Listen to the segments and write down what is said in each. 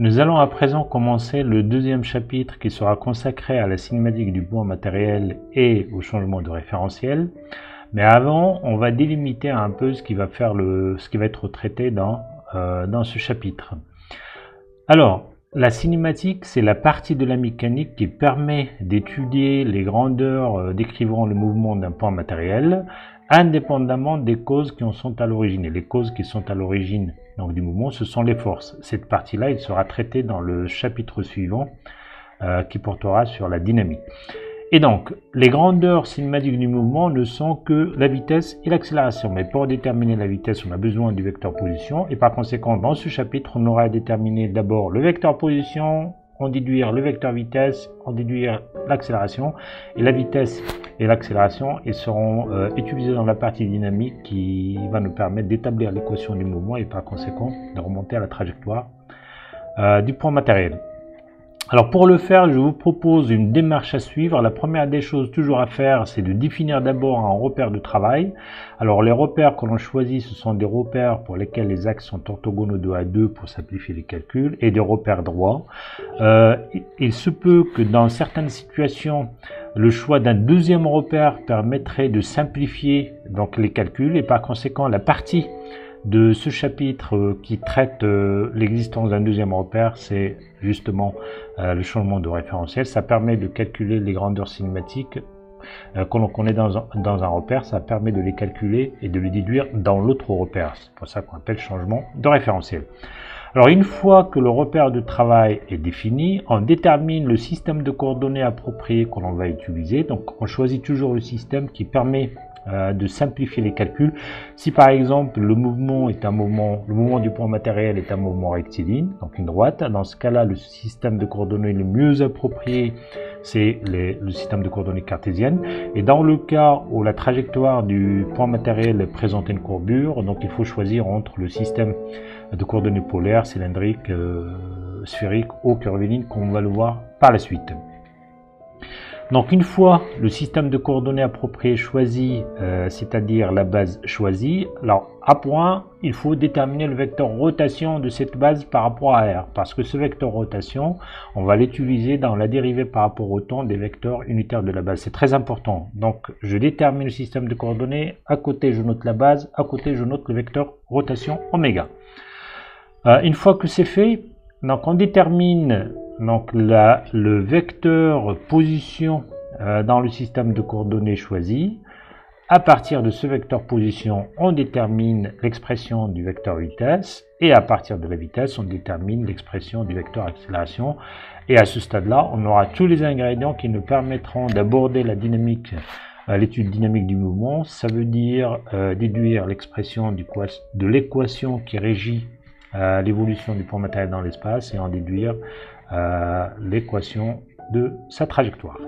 Nous allons à présent commencer le deuxième chapitre qui sera consacré à la cinématique du point matériel et au changement de référentiel. Mais avant, on va délimiter un peu ce qui va être traité dans ce chapitre. Alors, la cinématique, c'est la partie de la mécanique qui permet d'étudier les grandeurs décrivant le mouvement d'un point matériel, indépendamment des causes qui en sont à l'origine. Et les causes qui sont à l'origine du mouvement, ce sont les forces. Cette partie-là, il sera traitée dans le chapitre suivant qui portera sur la dynamique. Et donc, les grandeurs cinématiques du mouvement ne sont que la vitesse et l'accélération. Mais pour déterminer la vitesse, on a besoin du vecteur position. Et par conséquent, dans ce chapitre, on aura à déterminer d'abord le vecteur position, en déduire le vecteur vitesse, en déduire l'accélération. Et la vitesse et l'accélération, ils seront utilisés dans la partie dynamique qui va nous permettre d'établir l'équation du mouvement et par conséquent de remonter à la trajectoire du point matériel. Alors pour le faire, je vous propose une démarche à suivre. La première des choses toujours à faire, c'est de définir d'abord un repère de travail. Alors les repères que l'on choisit, ce sont des repères pour lesquels les axes sont orthogonaux 2 à 2 pour simplifier les calculs et des repères droits. Il se peut que dans certaines situations, le choix d'un deuxième repère permettrait de simplifier donc les calculs et par conséquent la partie de ce chapitre qui traite l'existence d'un deuxième repère, c'est justement le changement de référentiel. Ça permet de calculer les grandeurs cinématiques que l'on connaît dans un repère, ça permet de les calculer et de les déduire dans l'autre repère. C'est pour ça qu'on appelle changement de référentiel. Alors une fois que le repère de travail est défini, on détermine le système de coordonnées approprié que l'on va utiliser. Donc on choisit toujours le système qui permet de simplifier les calculs. Si par exemple le mouvement du point matériel est un mouvement rectiligne, donc une droite, dans ce cas-là, le système de coordonnées le mieux approprié, c'est le système de coordonnées cartésiennes. Et dans le cas où la trajectoire du point matériel présente une courbure, donc il faut choisir entre le système de coordonnées polaires, cylindriques, sphériques ou curvilignes, comme on va le voir par la suite. Donc une fois le système de coordonnées approprié choisi, c'est-à-dire la base choisie, alors à point, il faut déterminer le vecteur rotation de cette base par rapport à R, parce que ce vecteur rotation, on va l'utiliser dans la dérivée par rapport au temps des vecteurs unitaires de la base. C'est très important. Donc je détermine le système de coordonnées, à côté je note la base, à côté je note le vecteur rotation oméga. Une fois que c'est fait, donc on détermine le vecteur position dans le système de coordonnées choisi. À partir de ce vecteur position, on détermine l'expression du vecteur vitesse et à partir de la vitesse, on détermine l'expression du vecteur accélération. Et à ce stade-là, on aura tous les ingrédients qui nous permettront d'aborder la dynamique, l'étude dynamique du mouvement. Ça veut dire déduire l'expression de l'équation qui régit l'évolution du point matériel dans l'espace et en déduire l'équation de sa trajectoire.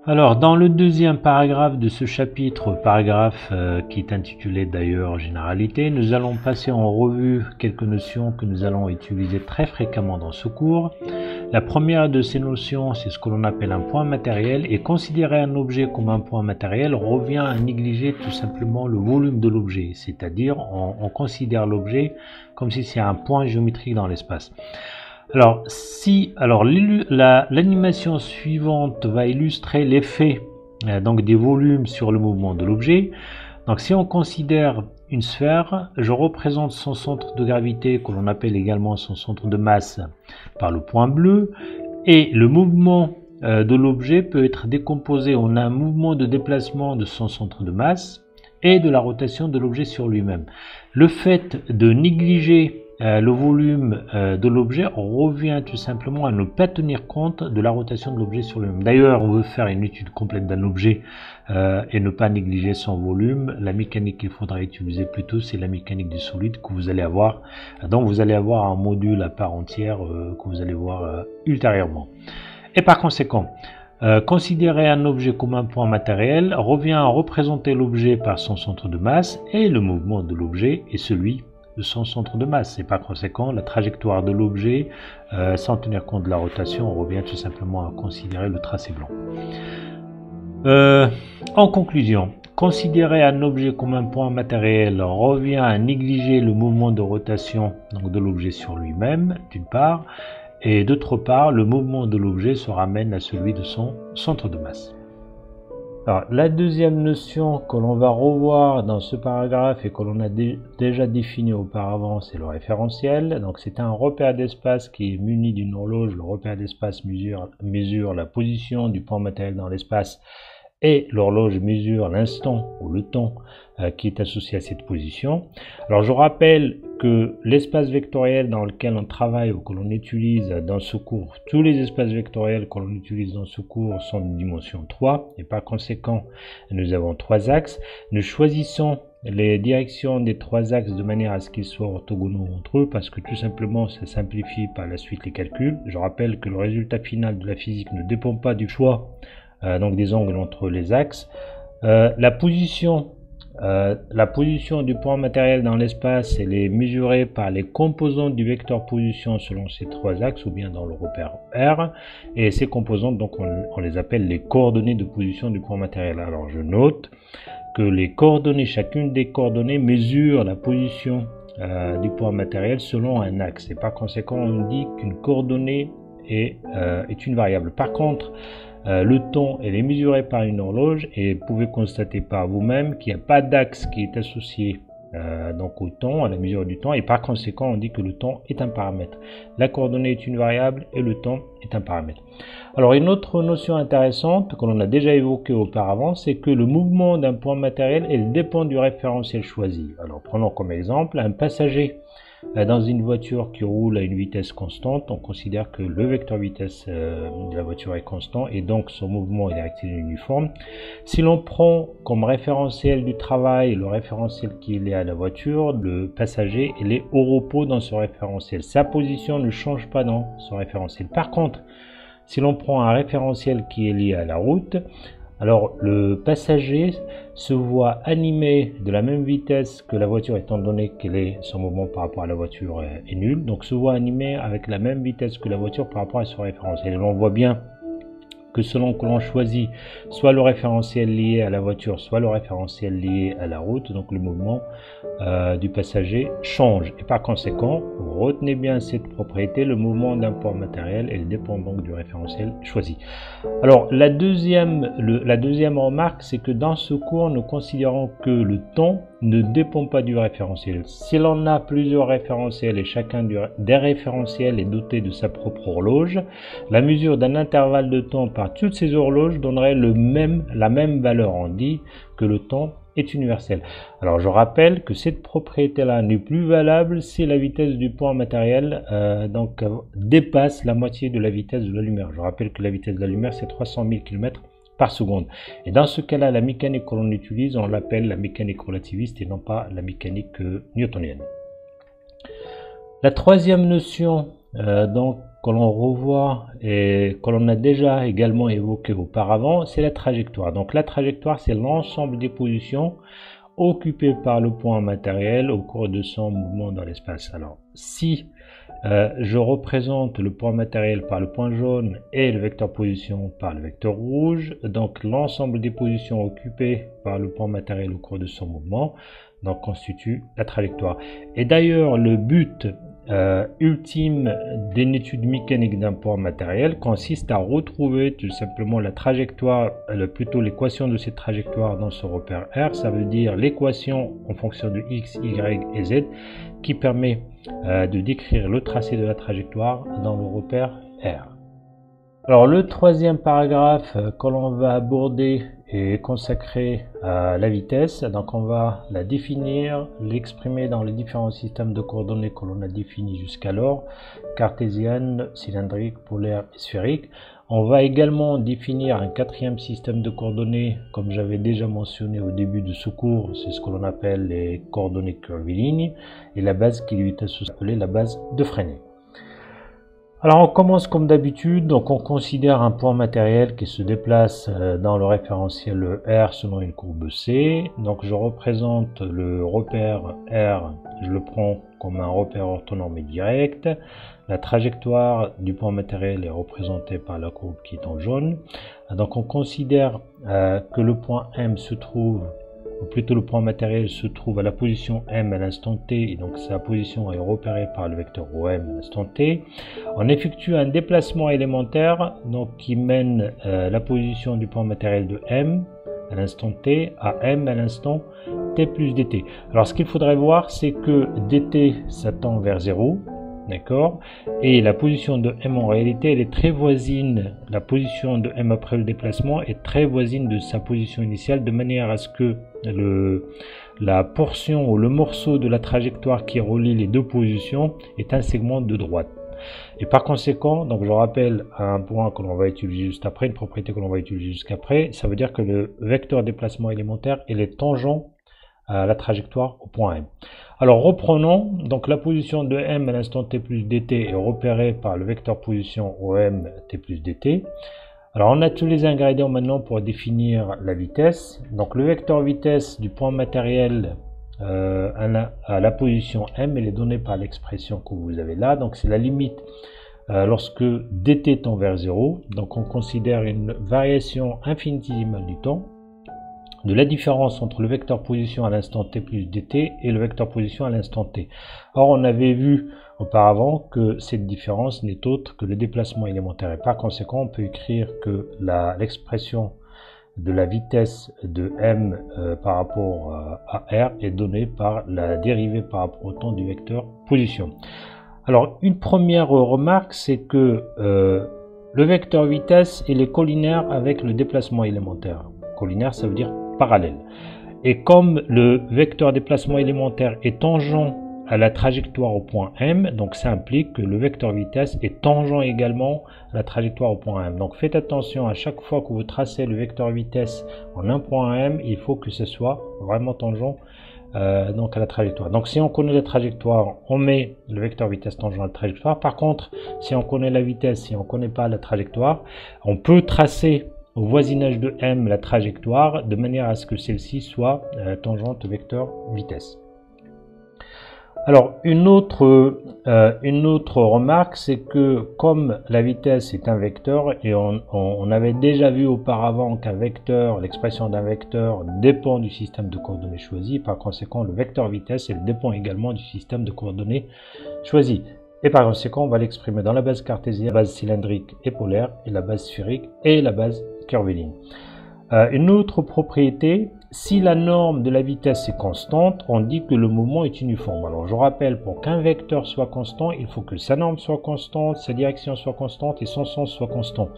Alors dans le deuxième paragraphe de ce chapitre, paragraphe qui est intitulé d'ailleurs généralité, nous allons passer en revue quelques notions que nous allons utiliser très fréquemment dans ce cours. La première de ces notions, c'est ce que l'on appelle un point matériel, et considérer un objet comme un point matériel revient à négliger tout simplement le volume de l'objet, c'est-à-dire on considère l'objet comme si c'est un point géométrique dans l'espace. Alors, l'animation suivante va illustrer l'effet des volumes sur le mouvement de l'objet. Donc, si on considère une sphère, je représente son centre de gravité, que l'on appelle également son centre de masse, par le point bleu, et le mouvement de l'objet peut être décomposé en un mouvement de déplacement de son centre de masse et de la rotation de l'objet sur lui-même. Le fait de négliger le volume de l'objet revient tout simplement à ne pas tenir compte de la rotation de l'objet sur lui-même. D'ailleurs, on veut faire une étude complète d'un objet et ne pas négliger son volume. La mécanique qu'il faudra utiliser plutôt, c'est la mécanique du solide que vous allez avoir. Donc vous allez avoir un module à part entière que vous allez voir ultérieurement. Et par conséquent, considérer un objet comme un point matériel revient à représenter l'objet par son centre de masse et le mouvement de l'objet est celui de son centre de masse. Et par conséquent, la trajectoire de l'objet, sans tenir compte de la rotation, on revient tout simplement à considérer le tracé blanc. En conclusion, Considérer un objet comme un point matériel revient à négliger le mouvement de rotation donc de l'objet sur lui-même, d'une part, et d'autre part, le mouvement de l'objet se ramène à celui de son centre de masse. Alors, la deuxième notion que l'on va revoir dans ce paragraphe et que l'on a déjà défini auparavant, c'est le référentiel. Donc, c'est un repère d'espace qui est muni d'une horloge. Le repère d'espace mesure la position du point matériel dans l'espace et l'horloge mesure l'instant ou le temps qui est associé à cette position. Alors je rappelle que l'espace vectoriel dans lequel on travaille ou que l'on utilise dans ce cours, tous les espaces vectoriels que l'on utilise dans ce cours sont de dimension 3 et par conséquent nous avons 3 axes. Nous choisissons les directions des 3 axes de manière à ce qu'ils soient orthogonaux entre eux parce que tout simplement ça simplifie par la suite les calculs. Je rappelle que le résultat final de la physique ne dépend pas du choix donc des angles entre les axes. La position du point matériel dans l'espace, elle est mesurée par les composantes du vecteur position selon ces 3 axes ou bien dans le repère R. Et ces composantes, donc on les appelle les coordonnées de position du point matériel. Alors je note que les coordonnées, chacune des coordonnées mesure la position du point matériel selon un axe. Et par conséquent, on dit qu'une coordonnée est une variable. Par contre, le temps elle est mesuré par une horloge et vous pouvez constater par vous-même qu'il n'y a pas d'axe qui est associé donc au temps, à la mesure du temps, et par conséquent on dit que le temps est un paramètre. La coordonnée est une variable et le temps est un paramètre. Alors une autre notion intéressante que l'on a déjà évoquée auparavant, c'est que le mouvement d'un point matériel elle dépend du référentiel choisi. Alors prenons comme exemple un passager dans une voiture qui roule à une vitesse constante. On considère que le vecteur vitesse de la voiture est constant et donc son mouvement est rectiligne uniforme. Si l'on prend comme référentiel du travail le référentiel qui est lié à la voiture, le passager il est au repos dans ce référentiel. Sa position ne change pas dans ce référentiel. Par contre, si l'on prend un référentiel qui est lié à la route, alors le passager se voit animé de la même vitesse que la voiture étant donné son mouvement par rapport à la voiture est nul, donc se voit animé avec la même vitesse que la voiture par rapport à son référentiel. Et l'on voit bien que selon que l'on choisit soit le référentiel lié à la voiture, soit le référentiel lié à la route, donc le mouvement du passager change. Et par conséquent, retenez bien cette propriété, le mouvement d'un point matériel, elle dépend donc du référentiel choisi. Alors la deuxième remarque, c'est que dans ce cours, nous considérons que le temps ne dépend pas du référentiel. Si l'on a plusieurs référentiels et chacun des référentiels est doté de sa propre horloge, la mesure d'un intervalle de temps par toutes ces horloges donnerait la même valeur. On dit que le temps est universel. Alors je rappelle que cette propriété-là n'est plus valable si la vitesse du point matériel dépasse la moitié de la vitesse de la lumière. Je rappelle que la vitesse de la lumière c'est 300 000 km par seconde. Et dans ce cas-là, la mécanique que l'on utilise, on l'appelle la mécanique relativiste et non pas la mécanique newtonienne. La troisième notion que l'on revoit et que l'on a déjà également évoqué auparavant, c'est la trajectoire. Donc la trajectoire, c'est l'ensemble des positions occupées par le point matériel au cours de son mouvement dans l'espace. Alors si je représente le point matériel par le point jaune et le vecteur position par le vecteur rouge, donc l'ensemble des positions occupées par le point matériel au cours de son mouvement donc constitue la trajectoire. Et d'ailleurs le but ultime d'une étude mécanique d'un point matériel consiste à retrouver tout simplement la trajectoire, plutôt l'équation de cette trajectoire dans ce repère R. Ça veut dire l'équation en fonction de x, y et z qui permet de décrire le tracé de la trajectoire dans le repère R. Alors le troisième paragraphe que l'on va aborder est consacré à la vitesse. Donc on va la définir, l'exprimer dans les différents systèmes de coordonnées que l'on a définis jusqu'alors, cartésienne, cylindrique, polaire et sphérique. On va également définir un quatrième système de coordonnées, comme j'avais déjà mentionné au début de ce cours, c'est ce que l'on appelle les coordonnées curvilignes, et la base qui lui est associée, la base de Fresnel. Alors on commence comme d'habitude, donc on considère un point matériel qui se déplace dans le référentiel R selon une courbe C. Donc je représente le repère R, je le prends comme un repère orthonormé direct. La trajectoire du point matériel est représentée par la courbe qui est en jaune. Donc on considère que le point M se trouve ou plutôt le point matériel se trouve à la position M à l'instant T, et donc sa position est repérée par le vecteur OM à l'instant T. On effectue un déplacement élémentaire donc, qui mène la position du point matériel de M à l'instant T à M à l'instant T plus dt. Alors ce qu'il faudrait voir, c'est que dt ça tend vers 0. D'accord. Et la position de M en réalité, elle est très voisine. La position de M après le déplacement est très voisine de sa position initiale, de manière à ce que la portion ou le morceau de la trajectoire qui relie les deux positions est un segment de droite. Et par conséquent, donc je rappelle un point que l'on va utiliser juste après, une propriété que l'on va utiliser jusqu'après, ça veut dire que le vecteur déplacement élémentaire, il est tangent à la trajectoire au point M. Alors reprenons, donc la position de M à l'instant t plus dt est repérée par le vecteur position OM t plus dt. Alors on a tous les ingrédients maintenant pour définir la vitesse. Donc le vecteur vitesse du point matériel à la position M, elle est donnée par l'expression que vous avez là. Donc c'est la limite lorsque dt tend vers 0. Donc on considère une variation infinitésimale du temps de la différence entre le vecteur position à l'instant t plus dt et le vecteur position à l'instant t. Or, on avait vu auparavant que cette différence n'est autre que le déplacement élémentaire. Et par conséquent, on peut écrire que l'expression de la vitesse de m par rapport à r est donnée par la dérivée par rapport au temps du vecteur position. Alors, une première remarque, c'est que le vecteur vitesse il est collinaire avec le déplacement élémentaire. Collinaire, ça veut dire parallèle. Et comme le vecteur déplacement élémentaire est tangent à la trajectoire au point M, donc ça implique que le vecteur vitesse est tangent également à la trajectoire au point M. Donc faites attention, à chaque fois que vous tracez le vecteur vitesse en un point M, il faut que ce soit vraiment tangent donc à la trajectoire. Donc si on connaît la trajectoire, on met le vecteur vitesse tangent à la trajectoire. Par contre, si on connaît la vitesse, si on ne connaît pas la trajectoire, on peut tracer au voisinage de M la trajectoire de manière à ce que celle-ci soit tangente au vecteur vitesse. Alors une autre remarque, c'est que comme la vitesse est un vecteur et on avait déjà vu auparavant qu'un vecteur, l'expression d'un vecteur dépend du système de coordonnées choisi, par conséquent le vecteur vitesse elle dépend également du système de coordonnées choisi. Et par conséquent, on va l'exprimer dans la base cartésienne, la base cylindrique et polaire, et la base sphérique et la base curviligne. Une autre propriété, si la norme de la vitesse est constante, on dit que le mouvement est uniforme. Alors je rappelle, pour qu'un vecteur soit constant, il faut que sa norme soit constante, sa direction soit constante et son sens soit constant.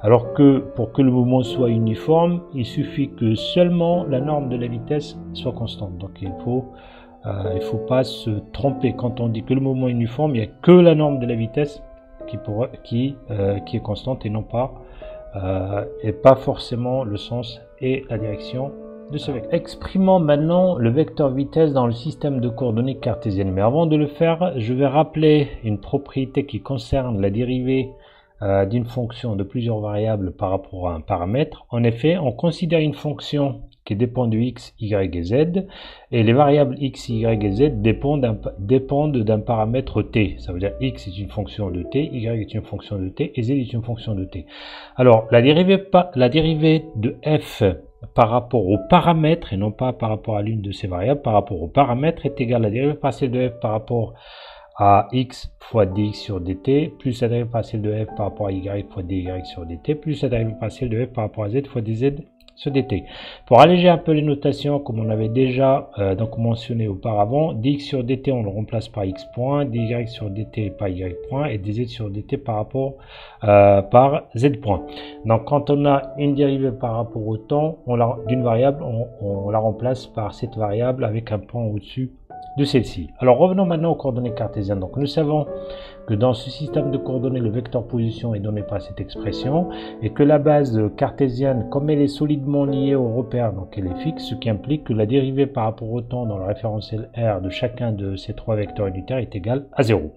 Alors que pour que le mouvement soit uniforme, il suffit que seulement la norme de la vitesse soit constante. Donc il ne faut pas se tromper. Quand on dit que le mouvement est uniforme, il n'y a que la norme de la vitesse qui est constante et non pas et pas forcément le sens et la direction de ce vecteur. Exprimons maintenant le vecteur vitesse dans le système de coordonnées cartésiennes. Mais avant de le faire, je vais rappeler une propriété qui concerne la dérivée d'une fonction de plusieurs variables par rapport à un paramètre. En effet, on considère une fonction qui dépend de x, y et z, et les variables x, y et z dépendent d'un paramètre t. Ça veut dire x est une fonction de t, y est une fonction de t, et z est une fonction de t. Alors, la dérivée de f par rapport au paramètre, et non pas par rapport à l'une de ces variables, par rapport au paramètre est égale à la dérivée partielle de f par rapport à x fois dx sur dt, plus la dérivée partielle de f par rapport à y fois dy sur dt, plus la dérivée partielle de f par rapport à z fois dz sur dt. Pour alléger un peu les notations, comme on avait déjà donc mentionné auparavant, dx sur dt on le remplace par x point, dy sur dt par y point et dz sur dt par rapport par z point. Donc quand on a une dérivée par rapport au temps d'une variable, on la remplace par cette variable avec un point au-dessus de celle-ci. Alors revenons maintenant aux coordonnées cartésiennes. Donc nous savons que dans ce système de coordonnées, le vecteur position est donné par cette expression et que la base cartésienne, comme elle est solidement liée au repère, donc elle est fixe, ce qui implique que la dérivée par rapport au temps dans le référentiel R de chacun de ces trois vecteurs unitaires est égale à 0.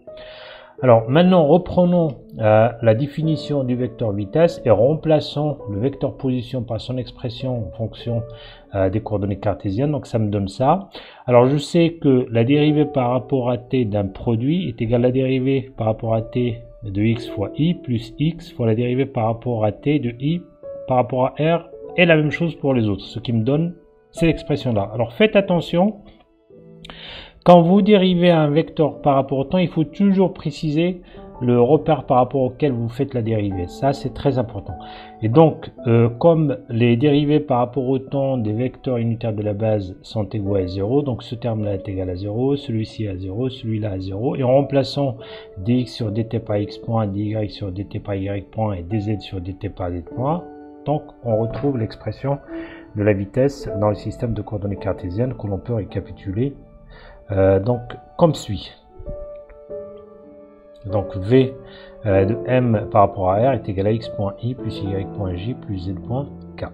Alors maintenant reprenons la définition du vecteur vitesse et remplaçons le vecteur position par son expression en fonction des coordonnées cartésiennes. Donc ça me donne ça. Alors je sais que la dérivée par rapport à t d'un produit est égale à la dérivée par rapport à t de x fois i plus x fois la dérivée par rapport à t de i par rapport à r et la même chose pour les autres. Ce qui me donne C'est l'expression-là. Alors faites attention, quand vous dérivez un vecteur par rapport au temps, il faut toujours préciser le repère par rapport auquel vous faites la dérivée. Ça, c'est très important. Et donc, comme les dérivées par rapport au temps des vecteurs unitaires de la base sont égaux à 0, donc ce terme-là est égal à 0, celui-ci à 0, celui-là à 0, et en remplaçant dx sur dt par x point, dy sur dt par y point et dz sur dt par z point, donc on retrouve l'expression de la vitesse dans le système de coordonnées cartésiennes que l'on peut récapituler donc comme suit. Donc v de m par rapport à r est égal à x.i plus y.j plus z.k.